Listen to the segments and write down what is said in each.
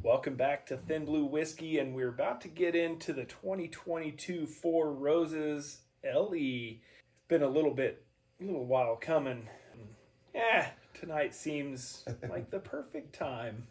Welcome back to Thin Blue Whiskey, and we're about to get into the 2022 Four Roses LE. It's been a little while coming. Tonight seems like the perfect time.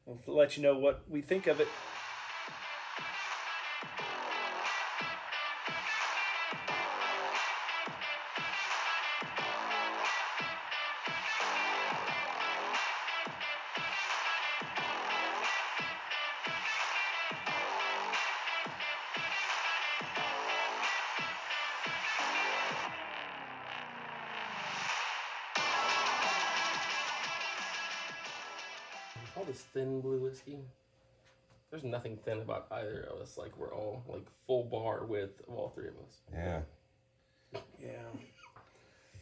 We'll let you know what we think of it. All this thin blue whiskey. There's nothing thin about either of us. Like, we're all like full bar width of all three of us. Yeah. Yeah.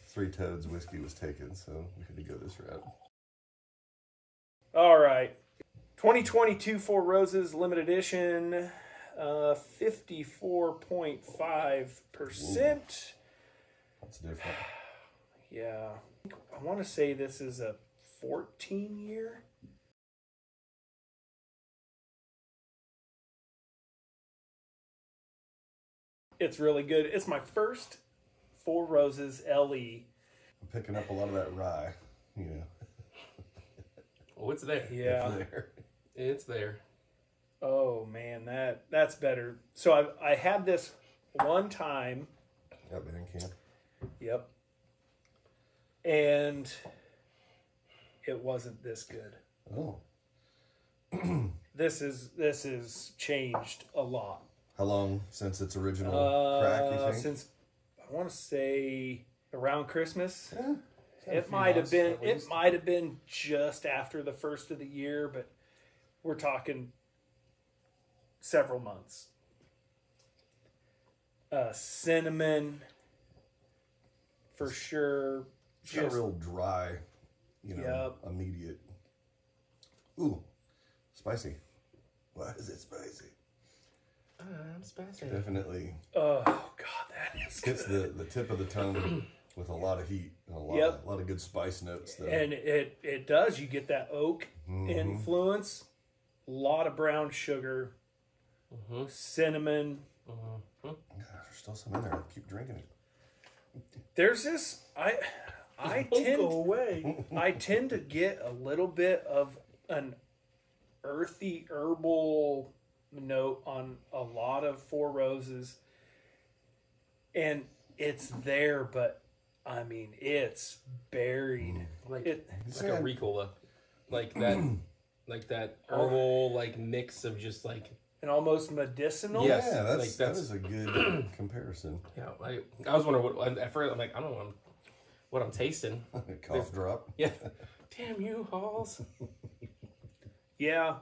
Three Toads whiskey was taken, so we had to go this route. All right. 2022 Four Roses limited edition, 54.5%. That's different. Yeah. I want to say this is a 14-year. It's really good. It's my first Four Roses LE. I'm picking up a lot of that rye, you know. Oh, it's there. Yeah. It's there. It's there. Oh man, that's better. So I had this one time. At band camp. Yep. And it wasn't this good. Oh. This is changed a lot. How long since its original crack, you think? Since I want to say around Christmas. Yeah. It might have been just after the first of the year, but we're talking several months. Cinnamon, for sure. It's got a real dry, you know, immediate. Ooh, spicy. Why is it spicy? I'm spicy. Definitely. Oh God, that is good. Hits the tip of the tongue with a lot of heat and a lot of good spice notes. Though. And it does. You get that oak influence. A lot of brown sugar, cinnamon. Gosh, there's still some in there. I'll keep drinking it. There's this. I tend to get a little bit of an earthy herbal note on a lot of Four Roses, and it's there, but I mean it's buried. It's like a Ricola, like that, like that herbal mix of just like and almost medicinal. Yes. Yeah, that that is a good comparison. Yeah, I was wondering what at first I'm like, I don't know what I'm tasting. Cough drop. Yeah. Damn you, Halls. Yeah,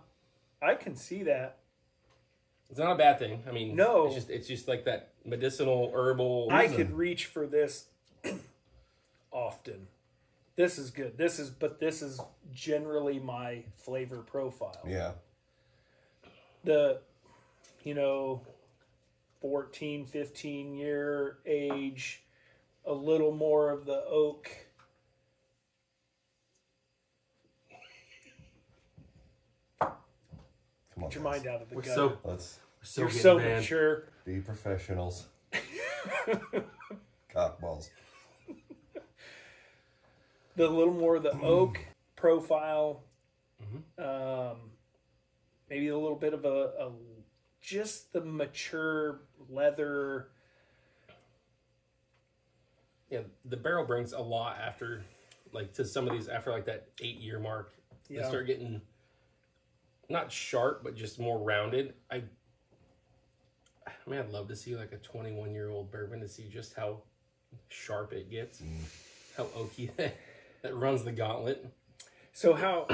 I can see that. It's not a bad thing. I mean, no, it's just like that medicinal herbal. I could reach for this often. This is good. This is generally my flavor profile. Yeah. The 14, 15 year age, a little more of the oak. Come on, Get your mind out of the gutter. You're so mature. Be professionals. Cockballs. The little more of the oak profile. Maybe a little bit of a just the mature leather. Yeah, the barrel brings a lot after, like, to some of these after like that 8-year mark. They start getting not sharp, but just more rounded. I'd love to see like a 21-year-old bourbon to see just how sharp it gets, how oaky that runs the gauntlet. So how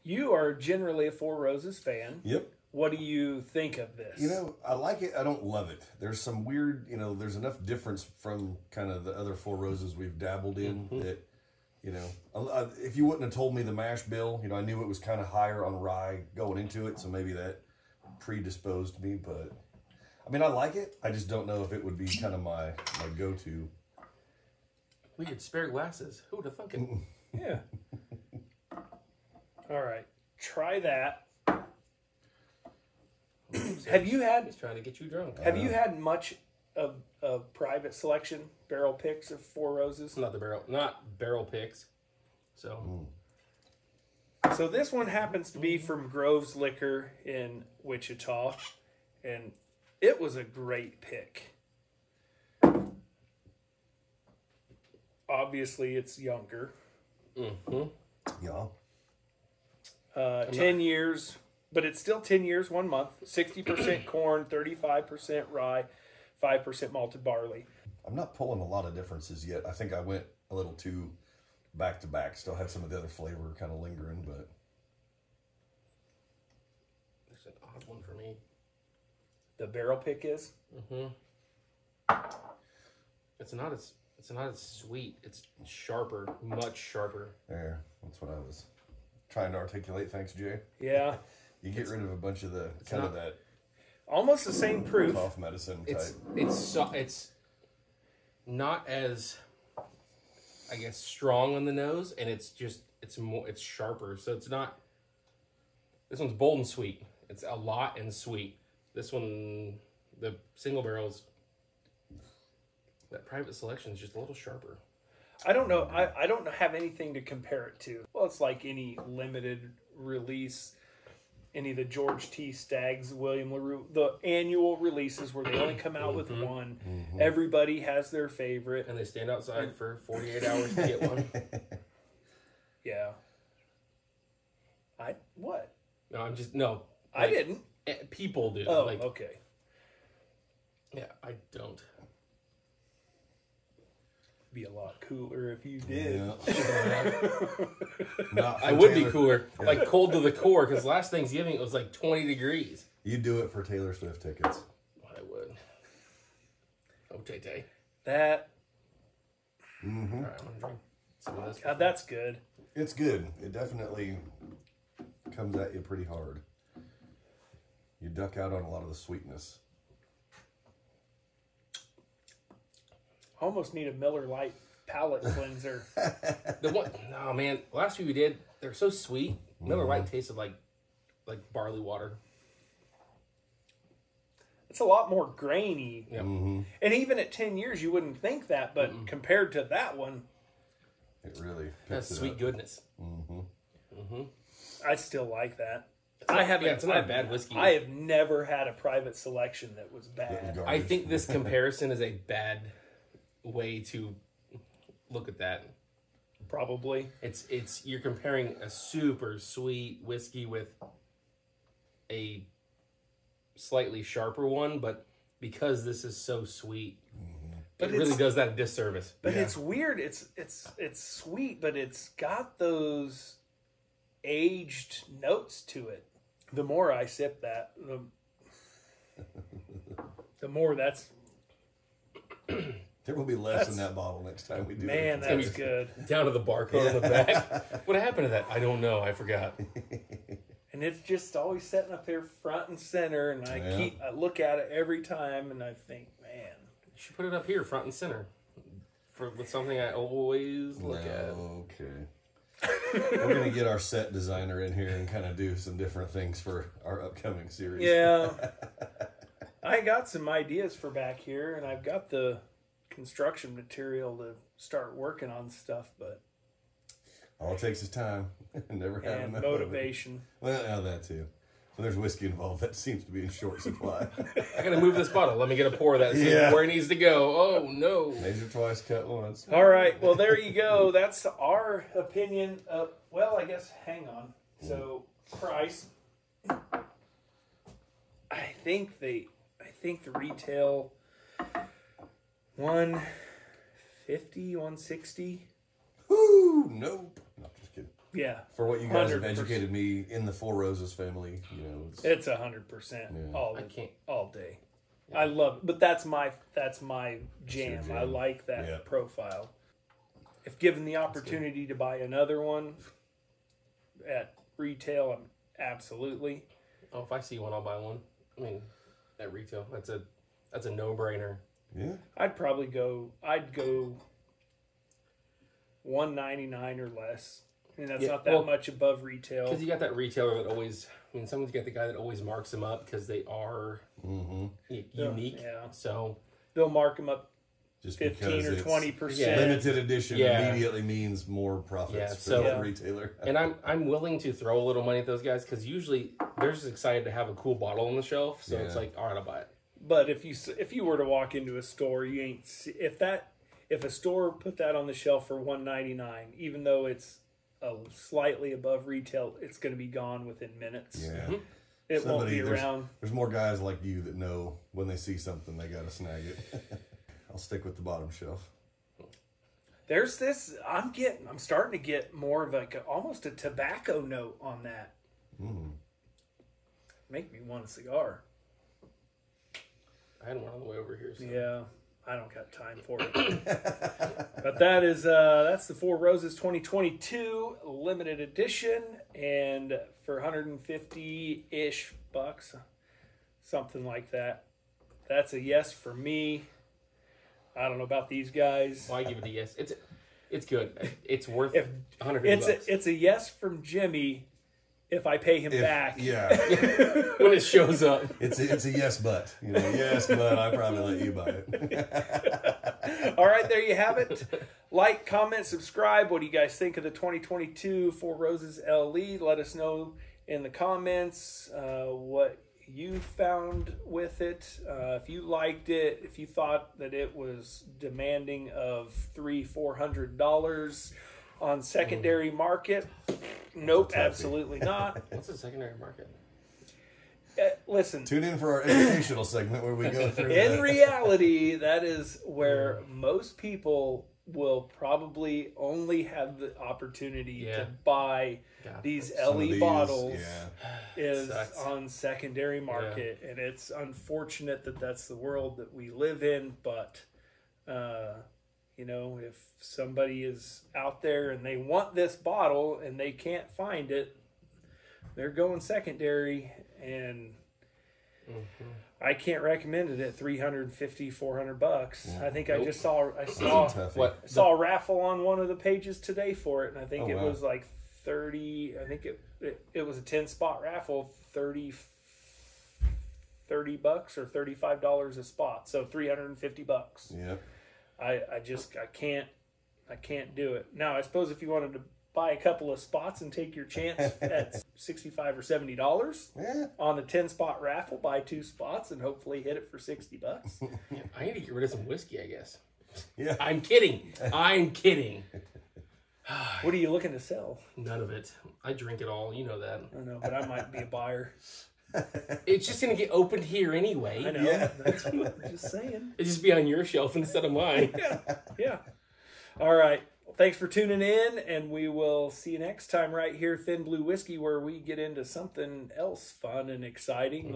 you are generally a Four Roses fan. Yep. What do you think of this? I like it. I don't love it. There's some weird, there's enough difference from kind of the other Four Roses we've dabbled in that, if you wouldn't have told me the mash bill, I knew it was kind of higher on rye going into it, so maybe that predisposed me. But I mean, I like it. I just don't know if it would be kind of my go-to. We could spare glasses. Who would have thunk it? Yeah. All right. Try that. Have you had? He's trying to get you drunk. Have you had much of private selection barrel picks of Four Roses? Not barrel picks. So. So this one happens to be from Grove's Liquor in Wichita, and it was a great pick. Obviously, it's younger. Yeah. 10 years, but it's still 10 years, 1 month. 60% corn, 35% rye, 5% malted barley. I'm not pulling a lot of differences yet. I think I went a little too back to back. Still had some of the other flavor kind of lingering, but it's an odd one for me. The barrel pick is? It's not as sweet. It's sharper, much sharper. there. That's what I was trying to articulate. Thanks, Jay. Yeah. You get rid of a bunch of the kind of that Almost the same proof. cough medicine type. It's not as, I guess, strong on the nose, and it's sharper. So it's not. This one's bold and sweet. It's a lot and sweet. This one, the single barrels, that private selection is just a little sharper. I don't know. I don't have anything to compare it to. Well, it's like any limited release, any of the George T. Staggs, William LaRue, the annual releases where they only come out with one. Everybody has their favorite. And they stand outside for 48 hours to get one. Yeah. What? No, I'm just, no. I didn't. People do. Oh, okay. Yeah, I don't. Be a lot cooler if you did. Yeah. I would be cooler. Yeah. Like cold to the core, because last Thanksgiving it was like 20 degrees. You do it for Taylor Swift tickets. I would. Oh, Tay-Tay. That. All right, I'm going to drink some of this. God, that's good. It's good. It definitely comes at you pretty hard. You duck out on a lot of the sweetness. Almost need a Miller Lite palate cleanser. No, man. Last few we did, they're so sweet. Miller Lite tasted like barley water. It's a lot more grainy. Yep. And even at 10 years, you wouldn't think that, but compared to that one, it really has sweet goodness. I still like that. It's not a bad whiskey. I have never had a private selection that was bad. I think this comparison is a bad way to look at that. Probably. It's you're comparing a super sweet whiskey with a slightly sharper one, but because this is so sweet, but it really does that a disservice. But it's weird. It's sweet, but it's got those aged notes to it. The more I sip that, the more that's. There will be less in that bottle next time we do it. Man, that's good. Down to the barcode on the back. What happened to that? I don't know. I forgot. And it's just always sitting up there front and center, and I look at it every time, and I think, man, you should put it up here, front and center, with something I always look at. Okay. We're gonna get our set designer in here and kind of do some different things for our upcoming series. Yeah, I got some ideas for back here, and I've got the construction material to start working on stuff, but all it takes is time. Never have enough motivation. Well, yeah, that too. When there's whiskey involved, that seems to be in short supply. I gotta move this bottle. Let me get a pour of that. See where it needs to go. Oh no! Measure twice, cut once. All right. Well, there you go. That's our opinion. Well, I guess. Hang on. So price. I think the retail 150, 160. Whoo! Nope. No, just kidding. Yeah. For what you guys have 100%. educated me in the Four Roses family, it's 100% all day. Yeah. I love it, but that's my jam. jam. I like that profile. If given the opportunity to buy another one at retail, I'm absolutely. Oh, if I see one, I'll buy one. I mean, at retail, that's a no-brainer. Yeah. I'd go $199 or less. And that's not that much above retail. Because you got that retailer that always I mean, someone's got the guy that always marks them up because they are unique. Yeah. So they'll mark them up Just 15 or because 20%. Yeah. limited edition Yeah. immediately means more profits Yeah, for so- the Yeah. retailer. and I'm willing to throw a little money at those guys because usually they're just excited to have a cool bottle on the shelf. So it's Yeah. like, all right, I'll buy it. But if you were to walk into a store, you ain't if a store put that on the shelf for $1.99, even though it's slightly above retail, it's going to be gone within minutes. Yeah. It won't be there's- around. There's more guys like you that know when they see something, they got to snag it. I'll stick with the bottom shelf. There's this. I'm starting to get more of almost a tobacco note on that. Make me want a cigar. I had one on the way over here. So. Yeah, I don't got time for it. But that's the Four Roses 2022 limited edition, and for 150-ish bucks, something like that. That's a yes for me. I don't know about these guys. Well, I give it a yes. It's good. It's worth If 150 bucks. it's a yes from Jimmy if I pay him back. Yeah. when it shows up. It's a yes, but. Yes, but I probably let you buy it. All right, there you have it. Like, comment, subscribe. What do you guys think of the 2022 Four Roses LE? Let us know in the comments what you found with it. If you liked it, if you thought that it was demanding of $300-400 on secondary market, nope, absolutely not. What's the secondary market? Listen, Tune in for our educational segment where we go through in that. reality, that is where most people will probably only have the opportunity to buy these Some of LE these, if yeah. is Sucks. on secondary market, and it's unfortunate that that's the world that we live in. But if somebody is out there and they want this bottle and they can't find it, they're going secondary, and I can't recommend it at $350-400. I think I just saw What? I saw a raffle on one of the pages today for it, and I think it wow. was like 30. I think it was a 10-spot raffle, $30 bucks or $35 a spot, so $350. Yep. I can't do it. Now, I suppose if you wanted to buy a couple of spots and take your chance at $65 or $70 on the 10-spot raffle, buy 2 spots and hopefully hit it for $60. I need to get rid of some whiskey, I guess. Yeah. I'm kidding. I'm kidding. What are you looking to sell? None of it. I drink it all. You know that. I know, but I might be a buyer. It's just going to get opened here anyway. I know. Yeah. That's what I'm just saying. It'll just be on your shelf instead of mine. Yeah. All right. Well, thanks for tuning in, and we will see you next time right here, Thin Blue Whiskey, where we get into something else fun and exciting,